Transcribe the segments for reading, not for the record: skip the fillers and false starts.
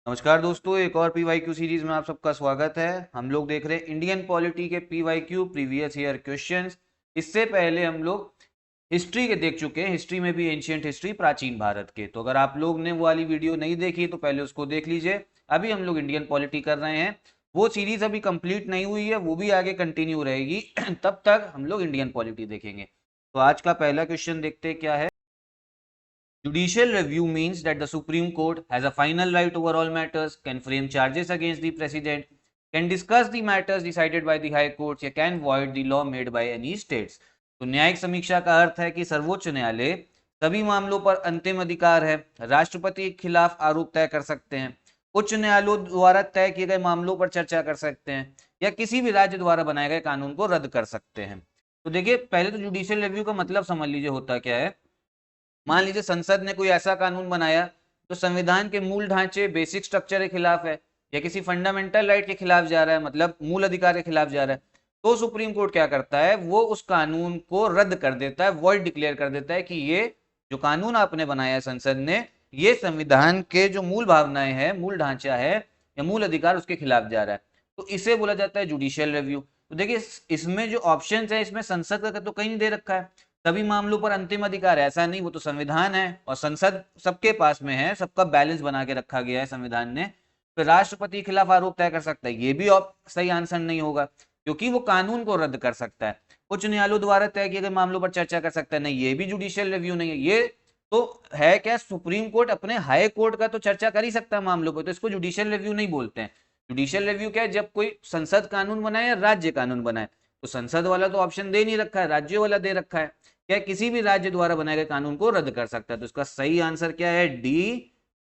नमस्कार दोस्तों, एक और पीवाईक्यू सीरीज में आप सबका स्वागत है। हम लोग देख रहे हैं इंडियन पॉलिटी के पीवाईक्यू प्रीवियस ईयर क्वेश्चंस। इससे पहले हम लोग हिस्ट्री के देख चुके हैं, हिस्ट्री में भी एंशियंट हिस्ट्री, प्राचीन भारत के। तो अगर आप लोग ने वो वाली वीडियो नहीं देखी तो पहले उसको देख लीजिए। अभी हम लोग इंडियन पॉलिटी कर रहे हैं, वो सीरीज अभी कंप्लीट नहीं हुई है, वो भी आगे कंटिन्यू रहेगी तब तक हम लोग इंडियन पॉलिटी देखेंगे। तो आज का पहला क्वेश्चन देखते हैं क्या है। Judicial review means that the Supreme Court has a final right over all matters, can frame charges against the President, can discuss the matters decided by the High Courts या can void the law made by any states। तो न्यायिक समीक्षा का अर्थ है कि सर्वोच्च न्यायालय सभी मामलों पर अंतिम अधिकार है, राष्ट्रपति के खिलाफ आरोप तय कर सकते हैं, उच्च न्यायालयों द्वारा तय किए गए मामलों पर चर्चा कर सकते हैं या किसी भी राज्य द्वारा बनाए गए कानून को रद्द कर सकते हैं। तो देखिए, पहले तो जुडिशियल रिव्यू का मतलब समझ लीजिए होता क्या है। मान लीजिए संसद ने कोई ऐसा कानून बनाया जो संविधान के मूल ढांचे, बेसिक स्ट्रक्चर के खिलाफ है या किसी फंडामेंटल राइट के खिलाफ जा रहा है, मतलब मूल अधिकार के खिलाफ जा रहा है, तो सुप्रीम कोर्ट क्या करता है, वो उस कानून को रद्द कर देता है, वॉइड डिक्लेयर कर देता है कि ये जो कानून आपने बनाया है संसद ने, ये संविधान के जो मूल भावनाएं हैं, मूल ढांचा है या मूल अधिकार, उसके खिलाफ जा रहा है। तो इसे बोला जाता है जुडिशियल रिव्यू। तो देखिए, इसमें जो ऑप्शन है, इसमें संसद का तो कहीं नहीं दे रखा है, सभी मामलों पर अंतिम अधिकार, ऐसा नहीं, वो तो संविधान है और संसद सबके पास में है, सबका बैलेंस बना के रखा गया है संविधान ने। फिर राष्ट्रपति के खिलाफ आरोप तय कर सकता है, ये भी सही आंसर नहीं होगा क्योंकि वो कानून को रद्द कर सकता है। उच्च न्यायालयों द्वारा तय किए गए मामलों पर चर्चा कर सकता है, नहीं, ये भी जुडिशियल रिव्यू नहीं है। ये तो है क्या, सुप्रीम कोर्ट अपने हाई कोर्ट का तो चर्चा कर ही सकता है मामलों पर, तो इसको जुडिशियल रिव्यू नहीं बोलते हैं। जुडिशियल रिव्यू क्या है, जब कोई संसद कानून बनाए या राज्य कानून बनाए, तो संसद वाला तो ऑप्शन दे नहीं रखा है, राज्य वाला दे रखा है, क्या किसी भी राज्य द्वारा बनाए गए कानून को रद्द कर सकता है। तो इसका सही आंसर क्या है, D,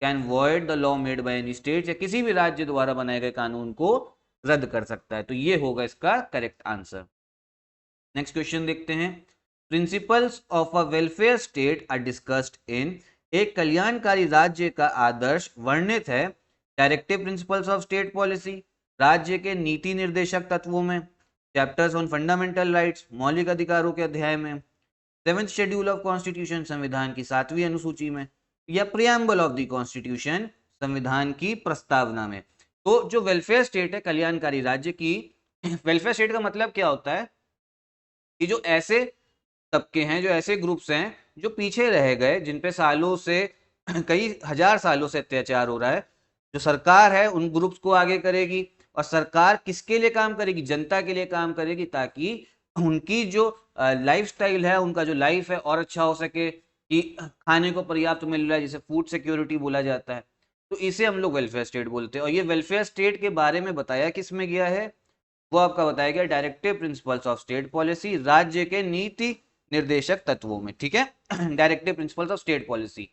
can void the law made by any state, या किसी भी राज्य द्वारा बनाए गए कानून को रद्द कर सकता है। तो ये होगा इसका करेक्ट आंसर। नेक्स्ट क्वेश्चन देखते हैं। Principles of a welfare state are discussed in, एक कल्याणकारी राज्य का आदर्श वर्णित है directive principles of state policy, राज्य के नीति निर्देशक तत्वों में, चैप्टर्स ऑन फंडामेंटल राइट्स, मौलिक अधिकारों के अध्याय में, सेवेंथ शेड्यूल ऑफ कॉन्स्टिट्यूशन, संविधान की 7वीं अनुसूची में, या प्रियम्बल ऑफ द कॉन्स्टिट्यूशन, संविधान की प्रस्तावना में। तो जो वेलफेयर स्टेट है, कल्याणकारी राज्य की, वेलफेयर स्टेट का मतलब क्या होता है कि जो ऐसे तबके हैं, जो ऐसे ग्रुप्स हैं जो पीछे रह गए, जिन पे सालों से कई हजार सालों से अत्याचार हो रहा है, जो सरकार है उन ग्रुप्स को आगे करेगी। और सरकार किसके लिए काम करेगी, जनता के लिए काम करेगी, ताकि उनकी जो लाइफ स्टाइल है, उनका जो लाइफ है और अच्छा हो सके, कि खाने को पर्याप्त मिल रहा है, जिसे फूड सिक्योरिटी बोला जाता है। तो इसे हम लोग वेलफेयर स्टेट बोलते हैं। और ये वेलफेयर स्टेट के बारे में बताया किस में गया है, वो आपका बताया गया directive principles of state policy, राज्य के नीति निर्देशक तत्वों में। ठीक है, directive principles of state policy.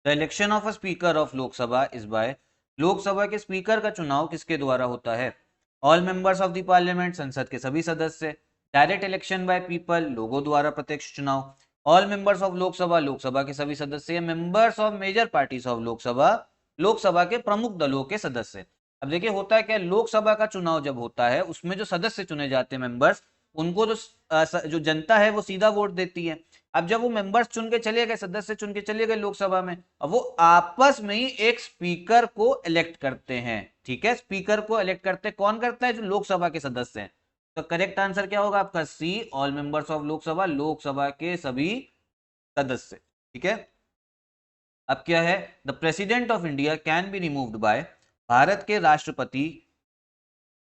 The election of a speaker of Lok Sabha is by, Lok Sabha के स्पीकर का चुनाव किसके द्वारा होता है, all members of the parliament, संसद के सभी सदस्य, डायरेक्ट इलेक्शन बाय पीपल, लोगों द्वारा प्रत्यक्ष चुनाव, all members of Lok Sabha, Lok Sabha के सभी सदस्य, members of major parties of Lok Sabha, Lok Sabha के प्रमुख दलों के सदस्य। अब देखिए, होता है क्या, लोकसभा का चुनाव जब होता है, उसमें जो सदस्य चुने जाते हैं, मेंबर्स, उनको जो जनता है वो सीधा वोट देती है। अब जब वो मेंबर्स चुन के चले गए, सदस्य चुन के चले गए लोकसभा में, अब वो आपस में ही एक स्पीकर को इलेक्ट करते हैं। ठीक है, स्पीकर को इलेक्ट करते कौन करता है, जो लोकसभा के सदस्य हैं। तो करेक्ट आंसर क्या होगा आपका, c, all members of Lok Sabha, Lok Sabha के सभी सदस्य। ठीक है, अब क्या है, the president of India can be removed by, Bharat के राष्ट्रपति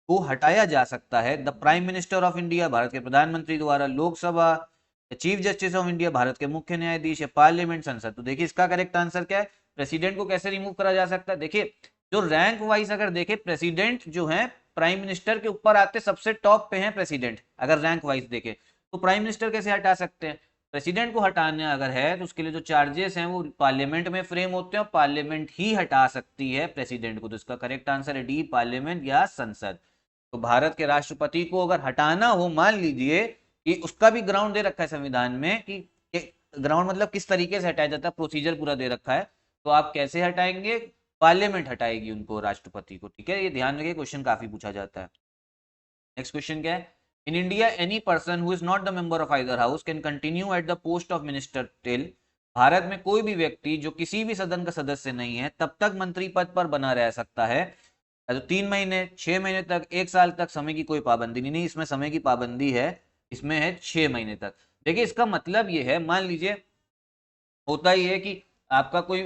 को हटाया जा सकता है, the prime minister of India, Bharat के प्रधानमंत्री द्वारा, Lok Sabha, chief justice of India, Bharat के मुख्य न्यायाधीश, या पार्लियामेंट, संसद। तो देखिए, इसका करेक्ट आंसर क्या है, प्रेसिडेंट को कैसे रिमूव करा जा सकता है। देखिए, जो रैंक वाइज अगर देखे, प्रेसिडेंट जो है प्राइम मिनिस्टर के ऊपर आते, सबसे टॉप पे है प्रेसिडेंट, अगर रैंक वाइज देखे तो प्राइम मिनिस्टर कैसे हटा सकते हैं। प्रेसिडेंट को हटाना अगर है तो उसके लिए जो चार्जेस हैं वो पार्लियामेंट में फ्रेम होते हैं, और पार्लियामेंट ही हटा सकती है प्रेसिडेंट को। तो इसका करेक्ट आंसर है डी, पार्लियामेंट या संसद। तो भारत के राष्ट्रपति को अगर हटाना हो, मान लीजिए कि उसका भी ग्राउंड दे रखा है संविधान में, कि ग्राउंड मतलब किस तरीके से हटाया जाता है, प्रोसीजर पूरा दे रखा है, तो आप कैसे हटाएंगे, पार्लियामेंट हटाएगी उनको, राष्ट्रपति को। ठीक है, ये ध्यान रखिए, क्वेश्चन काफी पूछा जाता है। नेक्स्ट क्वेश्चन क्या है, in India any person who is not the member of either house can continue at the post of minister till, Bharat में कोई भी व्यक्ति जो किसी भी सदन का सदस्य नहीं है तब तक मंत्री पद पर बना रह सकता है। तो 3 महीने, 6 महीने तक, 1 साल तक समय की कोई पाबंदी नहीं, इसमें समय की पाबंदी है, इसमें है 6 महीने तक। देखिए इसका मतलब ये है, मान लीजिए होता ही है कि आपका कोई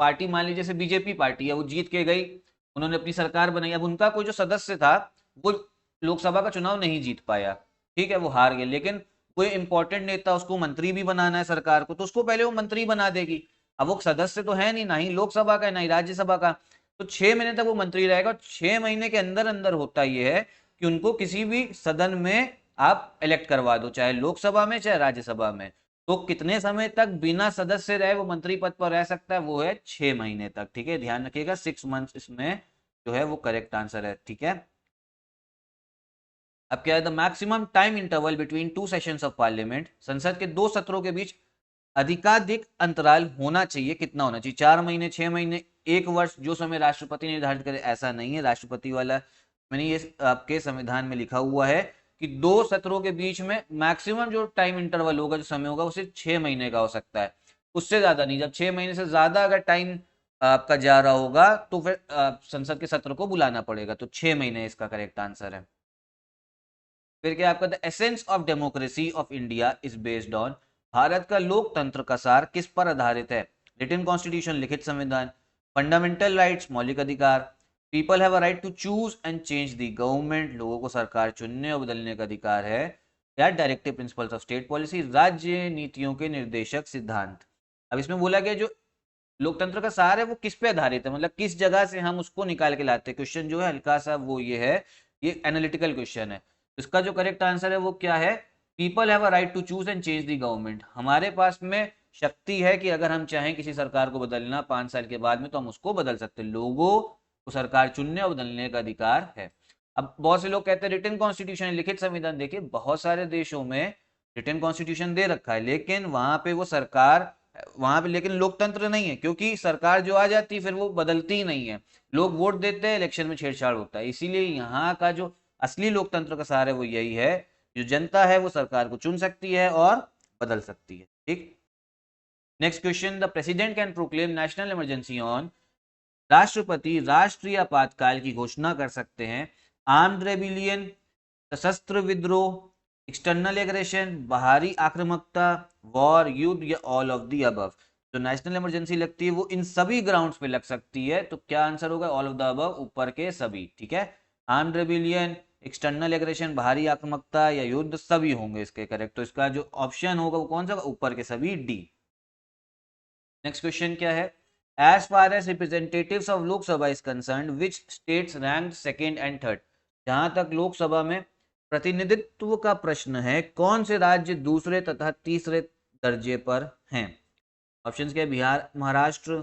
पार्टी, मान लीजिए जैसे बीजेपी पार्टी है, वो जीत के गई, उन्होंने अपनी सरकार बनाई, अब उनका कोई जो सदस्य था वो लोकसभा का चुनाव नहीं जीत पाया, ठीक है, वो हार गए, लेकिन कोई इंपॉर्टेंट नेता, उसको मंत्री भी बनाना है सरकार को, तो उसको पहले वो मंत्री बना देगी। अब वो सदस्य तो है नहीं, ना ही लोकसभा का, ना ही राज्यसभा का, तो 6 महीने तक वो मंत्री रहेगा। और 6 महीने के अंदर अंदर होता यह है कि उनको किसी भी सदन में आप इलेक्ट करवा दो, चाहे लोकसभा में चाहे राज्यसभा में। तो कितने समय तक बिना सदस्य रहे वो मंत्री पद पर रह सकता है, वो है 6 महीने तक, ठीक है, ध्यान रखिएगा, 6 मंथ्स इसमें जो है वो करेक्ट आंसर है, ठीक है। अब क्या है, the maximum time interval between two sessions of parliament, संसद के 2 सत्रों के बीच अधिकाधिक अंतराल होना चाहिए, कितना होना चाहिए, 4 महीने, 6 महीने, 1 वर्ष, जो समय राष्ट्रपति निर्धारित करे, ऐसा नहीं है, राष्ट्रपति वाला मैंने ये आपके संविधान में लिखा हुआ है कि 2 सत्रों के बीच में मैक्सिमम जो टाइम इंटरवल होगा, जो समय होगा, वो सिर्फ 6 महीने का हो सकता है, उससे ज्यादा नहीं। जब 6 महीने से ज्यादा अगर टाइम आपका जा रहा होगा तो फिर संसद के सत्र को बुलाना पड़ेगा, तो 6 महीने इसका करेक्ट आंसर है। फिर क्या आपका, the essence of democracy of India is based on, Bharat का लोकतंत्र का सार किस पर आधारित है, रिटन कॉन्स्टिट्यूशन, लिखित संविधान, फंडामेंटल राइट्स, मौलिक अधिकार, people have a right to choose and change the government, लोगों को सरकार चुनने और बदलने का अधिकार है, या directive principles of state policy, राज्य नीतियों के निर्देशक सिद्धांत। अब इसमें बोला गया जो लोकतंत्र का सार है वो किस पे आधारित है, मतलब किस जगह से हम उसको निकाल के लाते हैं, क्वेश्चन जो है हल्का सा वो ये है, ये एनालिटिकल क्वेश्चन है। इसका जो करेक्ट आंसर है वो क्या है, people have a right to choose and change the government, हमारे पास में शक्ति है कि अगर हम चाहें किसी सरकार को बदलना 5 साल के बाद में तो हम उसको बदल सकते हैं, लोगों को सरकार चुनने और बदलने का अधिकार है। अब बहुत से लोग कहते हैं रिटन कॉन्स्टिट्यूशन है, लिखित संविधान, देखिए बहुत सारे देशों में रिटन कॉन्स्टिट्यूशन दे रखा है, लेकिन वहां पे वो सरकार, वहां पे लेकिन लोकतंत्र नहीं है, क्योंकि सरकार जो आ जाती है फिर वो बदलती ही नहीं है, लोग वोट देते हैं, इलेक्शन में छेड़छाड़ होता है, इसीलिए यहाँ का जो असली लोकतंत्र का सार है वो यही है, जो जनता है वो सरकार को चुन सकती है और बदल सकती है, ठीक। Next question, the president can proclaim national emergency on, राष्ट्रपति राष्ट्रीय आपातकाल की घोषणा कर सकते हैं, आर्म्ड रेबिलियन, सशस्त्र विद्रोह, एक्सटर्नल एग्रेशन, बाहरी आक्रामकता, वॉर, युद्ध, या ऑल ऑफ द अबव। जो नेशनल इमरजेंसी लगती है वो इन सभी ग्राउंड्स पे लग सकती है, तो क्या आंसर होगा, ऑल ऑफ द अबव, ऊपर के सभी, ठीक है, आर्म्ड रेबिलियन, एक्सटर्नल एग्रेशन, बाहरी आक्रामकता या युद्ध, सभी होंगे इसके करेक्ट, तो इसका जो ऑप्शन होगा वो कौन सा, ऊपर के सभी, डी। नेक्स्ट क्वेश्चन क्या है, as far as representatives of Lok Sabha is concerned which states ranked second and third, जहां तक लोकसभा में प्रतिनिधित्व का प्रश्न है, कौन से राज्य दूसरे तथा तीसरे दर्जे पर हैं। ऑप्शंस क्या है, बिहार, महाराष्ट्र,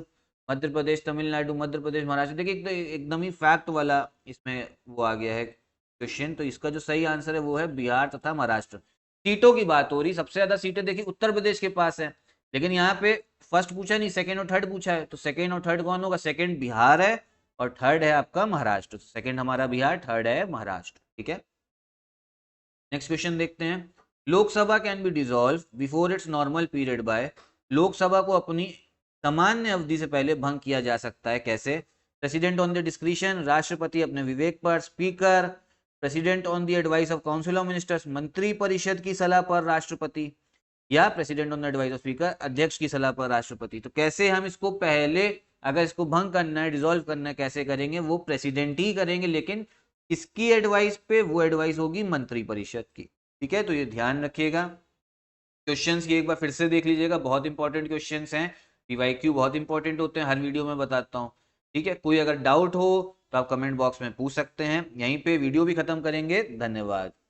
मध्य प्रदेश, तमिलनाडु, मध्य प्रदेश, महाराष्ट्र। देखिए तो एकदम ही फैक्ट वाला इसमें वो आ गया है क्वेश्चन, तो इसका जो सही आंसर है वो है बिहार तथा महाराष्ट्र। सीटों की बात हो रही, सबसे ज्यादा सीटें देखिए उत्तर प्रदेश के पास है, लेकिन यहाँ पे फर्स्ट पूछा नहीं, सेकंड और थर्ड पूछा है, तो सेकंड और थर्ड कौन होगा, सेकंड बिहार है और थर्ड है आपका महाराष्ट्र, सेकंड हमारा बिहार, थर्ड है महाराष्ट्र, ठीक है। नेक्स्ट क्वेश्चन देखते हैं, Lok Sabha can be dissolve before it's normal period by, Lok Sabha को अपनी सामान्य अवधि से पहले भंग किया जा सकता है, कैसे, प्रेसिडेंट ऑन द डिस्क्रिशन, राष्ट्रपति अपने विवेक पर, speaker, president on the advice of council of ministers, मंत्री परिषद की सलाह पर राष्ट्रपति, या president on the advice of speaker, अध्यक्ष की सलाह पर राष्ट्रपति। तो कैसे हम इसको पहले, अगर इसको भंग करना है, डिसॉल्व करना है, कैसे करेंगे, वो प्रेसिडेंट ही करेंगे, लेकिन इसकी एडवाइस पे, वो एडवाइस होगी मंत्री परिषद की, ठीक है, तो ये ध्यान रखिएगा। क्वेश्चंस ये एक बार फिर से देख लीजिएगा, बहुत इंपॉर्टेंट क्वेश्चंस हैं, पीवाईक्यू बहुत इंपॉर्टेंट होते हैं, हर वीडियो में बताता हूँ, ठीक है। कोई अगर डाउट हो तो आप कमेंट बॉक्स में पूछ सकते हैं, यहीं पे वीडियो भी खत्म करेंगे, धन्यवाद।